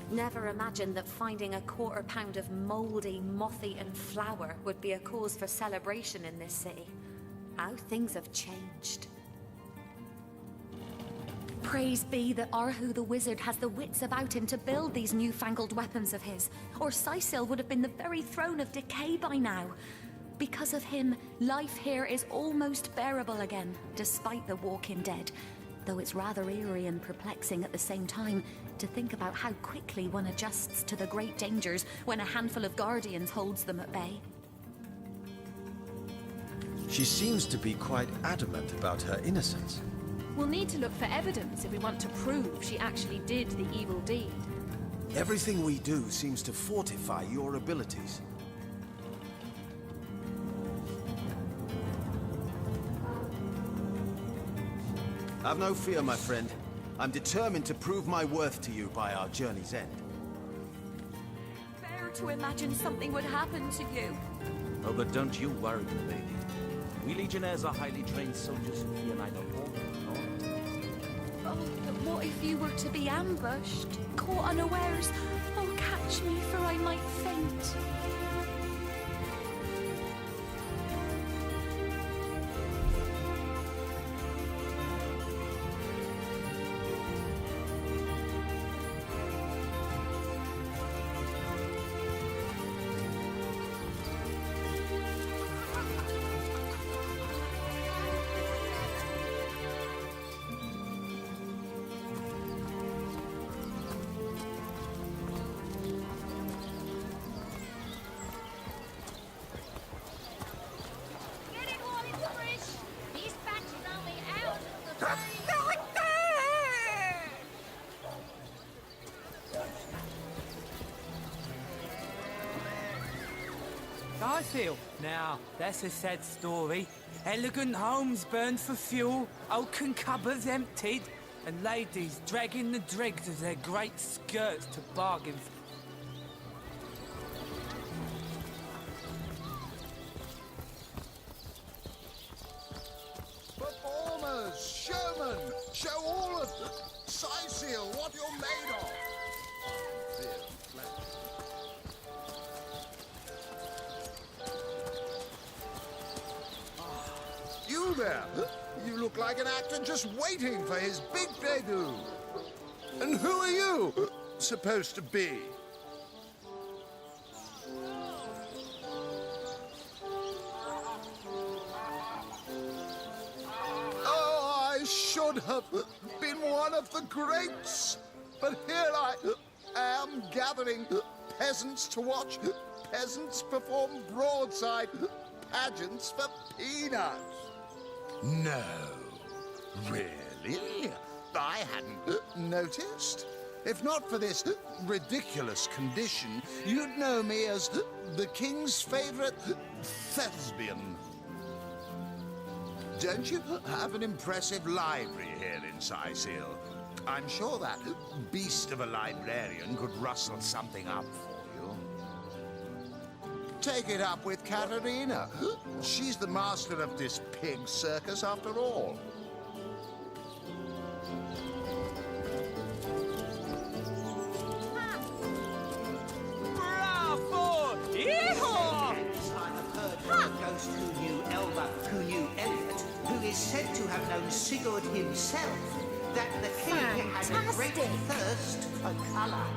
Never imagined that finding a quarter pound of mouldy, moth-eaten flour would be a cause for celebration in this city. How things have changed. Praise be that Arhu the wizard has the wits about him to build these newfangled weapons of his, or Sicil would have been the very throne of decay by now. Because of him, life here is almost bearable again, despite the walking dead. Though it's rather eerie and perplexing at the same time to think about how quickly one adjusts to the great dangers when a handful of guardians holds them at bay. She seems to be quite adamant about her innocence. We'll need to look for evidence if we want to prove she actually did the evil deed. Everything we do seems to fortify your abilities. Have no fear, my friend. I'm determined to prove my worth to you by our journey's end. Fair to imagine something would happen to you. Oh, but don't you worry, lady. We Legionnaires are highly trained soldiers who fear neither war nor honor. Oh, but what if you were to be ambushed, caught unawares? Oh, catch me, for I might faint. Garfield. Now, that's a sad story. Elegant homes burned for fuel, oaken cupboards emptied, and ladies dragging the dregs of their great skirts to bargain for. Performers, showmen, show all of Sicil what you're made of. You there, you look like an actor just waiting for his big debut. And who are you supposed to be? Oh, I should have been one of the greats. But here I am gathering peasants to watch peasants perform broadside pageants for peanuts. No, really? I hadn't noticed. If not for this ridiculous condition, you'd know me as the king's favorite thespian. Don't you have an impressive library here in Sicil? I'm sure that beast of a librarian could rustle something up for you. Take it up with Katerina. She's the master of this pig circus after all. Bravo! Yeehaw! I have heard from a ghost who knew Elba, who knew Elliot, who is said to have known Sigurd himself, that the king had a great thirst for colour.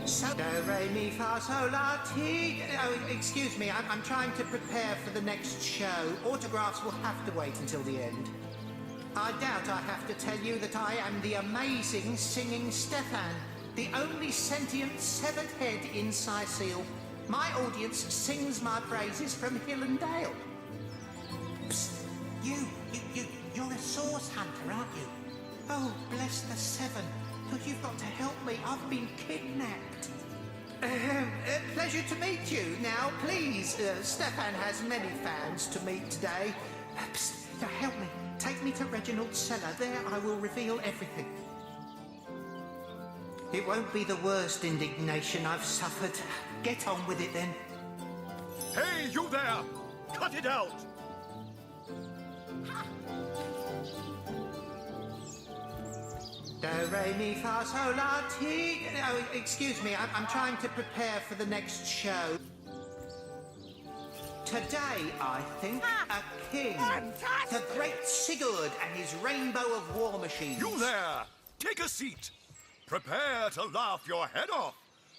So, do, re, mi, fa, sol, la, ti. Oh, excuse me, I'm trying to prepare for the next show. Autographs will have to wait until the end. I doubt I have to tell you that I am the amazing singing Stefan, the only sentient severed head in Sicil. My audience sings my praises from hill and dale. Psst, you're a source hunter, aren't you? Oh, bless the seven. Look, you've got to help me. I've been kidnapped. Pleasure to meet you. Now, please, Stefan has many fans to meet today. Psst, now help me. Take me to Reginald's cellar. There I will reveal everything. It won't be the worst indignation I've suffered. Get on with it, then. Hey, you there! Cut it out! Do, re, mi, fa, sol, la, ti. Oh, excuse me, I'm trying to prepare for the next show. Today, I think, a king. The great Sigurd and his rainbow of war machines. You there! Take a seat. Prepare to laugh your head off,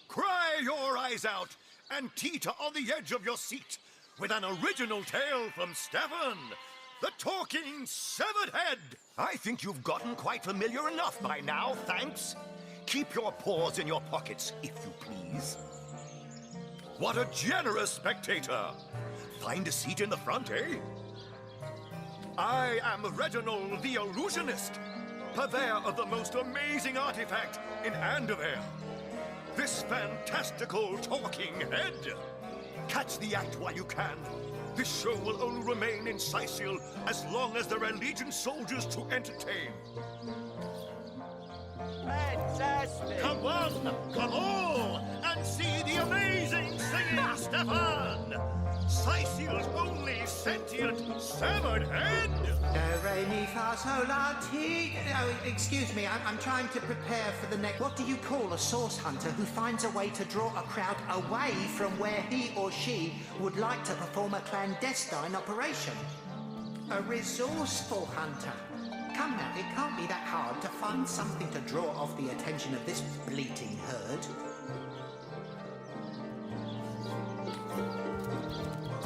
cry your eyes out, and teeter on the edge of your seat with an original tale from Stefan, the talking severed head. I think you've gotten quite familiar enough by now, thanks. Keep your paws in your pockets, if you please. What a generous spectator! Find a seat in the front, eh? I am Reginald the Illusionist, purveyor of the most amazing artifact in Andover. This fantastical talking head. Catch the act while you can. This show will only remain in Sicil as long as there are Legion soldiers to entertain. Fantastic! Come on, come all, and see the amazing singing Stefan! Sicil's only sentient severed head! Do, re, mi, fa, sol, la, ti. Oh, excuse me, I'm trying to prepare for the next... What do you call a source hunter who finds a way to draw a crowd away from where he or she would like to perform a clandestine operation? A resourceful hunter. Come now, it can't be that hard to find something to draw off the attention of this bleating herd.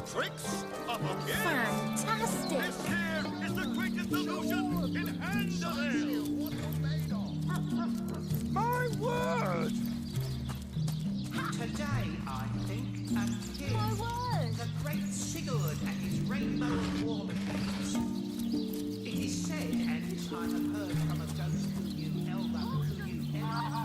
Tricks of a kid! Fantastic! This here is the greatest illusion in Andover! My word! Today, I think, a king. My word! The great Sigurd and his rainbow of war machines. It is said, and this I have heard from a ghost who knew Elba, who knew Elba.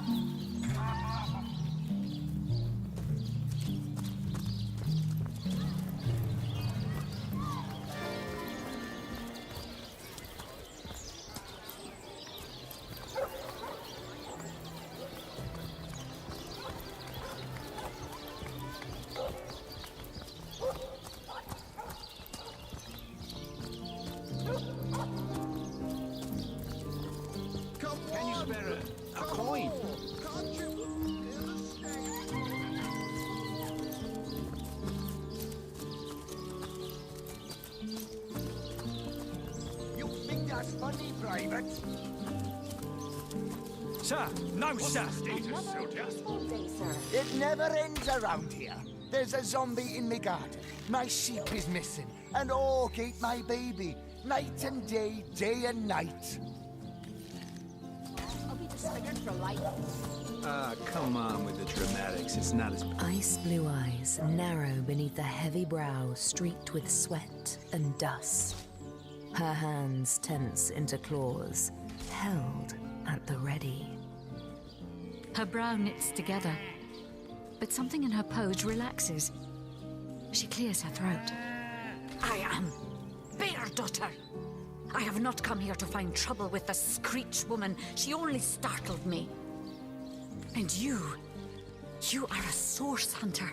Can you spare A coin. Can't you illustrate? You think that's funny, Private? Sir, no, sir. It never ends around here. There's a zombie in my garden. My sheep is missing. An orc ate my baby. Night and day, day and night. I'll be disfigured for life. Come on with the dramatics. It's not as... Ice blue eyes, narrow beneath a heavy brow streaked with sweat and dust. Her hands tense into claws, held at the ready. Her brow knits together, but something in her pose relaxes. She clears her throat. I am Bear Daughter. I have not come here to find trouble with the Screech woman. She only startled me. And you are a source hunter.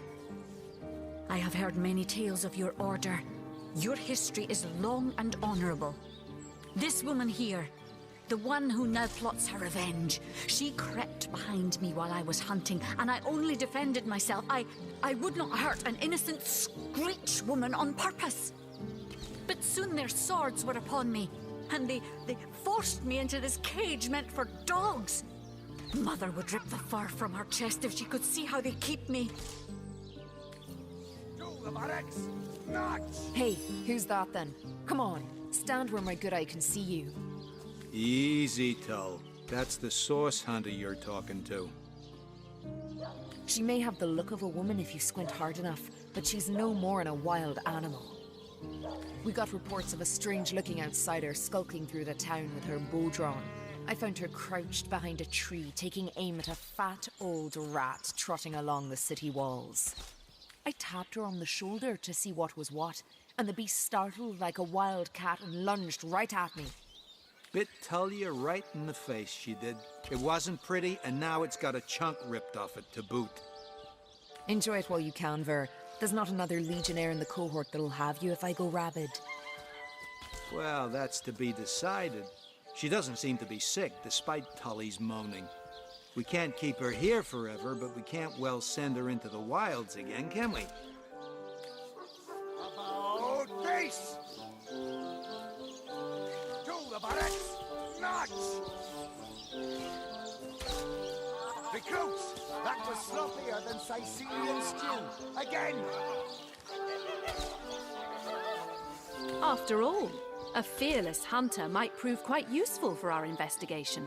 I have heard many tales of your order. Your history is long and honorable. This woman here, the one who now plots her revenge, she crept behind me while I was hunting, and I only defended myself. I would not hurt an innocent Screech woman on purpose. But soon their swords were upon me, and they forced me into this cage meant for dogs. Mother would rip the fur from her chest if she could see how they keep me. Do the barracks. Nuts. Hey, who's that then? Come on, stand where my good eye can see you. Easy, Tull. That's the source hunter you're talking to. She may have the look of a woman if you squint hard enough, but she's no more than a wild animal. We got reports of a strange-looking outsider skulking through the town with her bow drawn. I found her crouched behind a tree, taking aim at a fat old rat trotting along the city walls. I tapped her on the shoulder to see what was what, and the beast startled like a wild cat and lunged right at me. Bit Tullia right in the face, she did. It wasn't pretty, and now it's got a chunk ripped off it to boot. Enjoy it while you can, Ver. There's not another legionnaire in the cohort that'll have you if I go rabid. Well, that's to be decided. She doesn't seem to be sick, despite Tully's moaning. We can't keep her here forever, but we can't well send her into the wilds again, can we? About face! To the barracks! Nuts! Recruits! That was sloppier than Sicilian stew. Again! After all, a fearless hunter might prove quite useful for our investigation.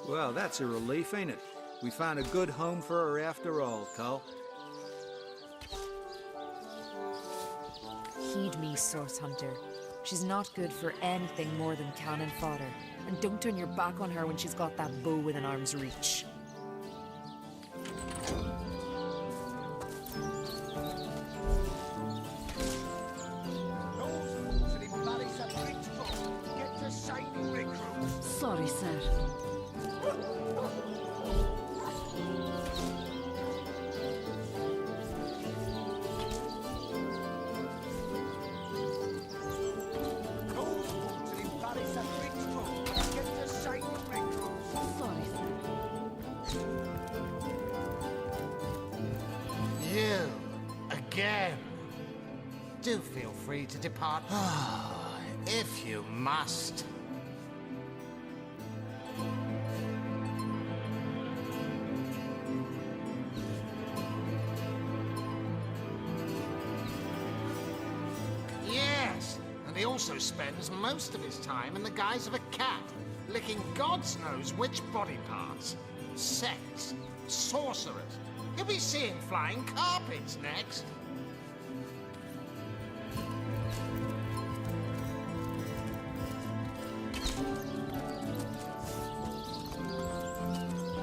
Well, that's a relief, ain't it? We found a good home for her after all, Tull. Heed me, Source Hunter. She's not good for anything more than cannon fodder. And don't turn your back on her when she's got that bow within arm's reach. Sorry, sir. You, again. Do feel free to depart. If you must. Yes, and he also spends most of his time in the guise of a cat, licking God's knows which body parts. Sects, sorcerers. You'll be seeing flying carpets next.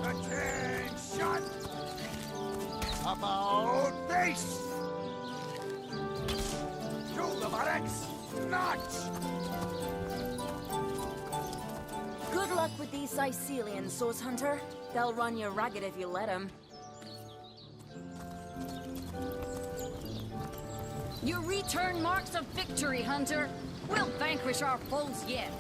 Attention! About face! To the barracks! Nuts! Good luck with these Sicilian, Source Hunter. They'll run you ragged if you let them. Your return marks a victory, Hunter. We'll vanquish our foes yet.